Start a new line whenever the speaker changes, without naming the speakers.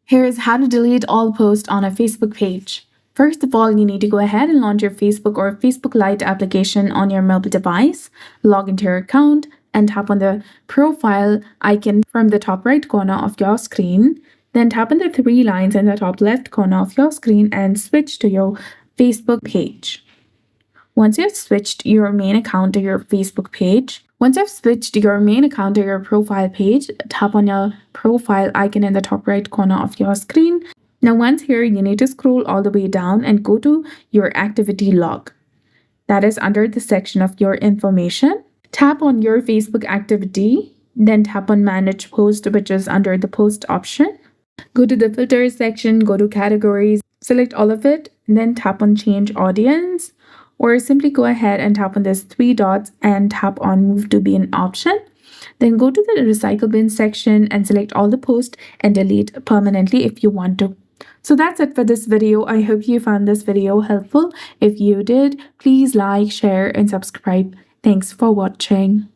Here's how to delete all posts on a Facebook page. First of all, you need to go ahead and launch your Facebook or Facebook Lite application on your mobile device, log into your account, and tap on the profile icon from the top right corner of your screen. Then tap on the three lines in the top left corner of your screen and switch to your Facebook page. Once you've switched your main account to your Facebook page, once you've switched your main account to your profile page, tap on your profile icon in the top right corner of your screen. Now, once here, you need to scroll all the way down and go to your activity log. That is under the section of your information. Tap on your Facebook activity, then tap on Manage Post, which is under the Post option. Go to the Filters section, go to Categories, select all of it, and then tap on Change Audience. Or simply go ahead and tap on this three dots and tap on Move to Bin option. Then go to the Recycle Bin section and select all the posts and delete permanently if you want to. So that's it for this video. I hope you found this video helpful. If you did, please like, share, and subscribe. Thanks for watching.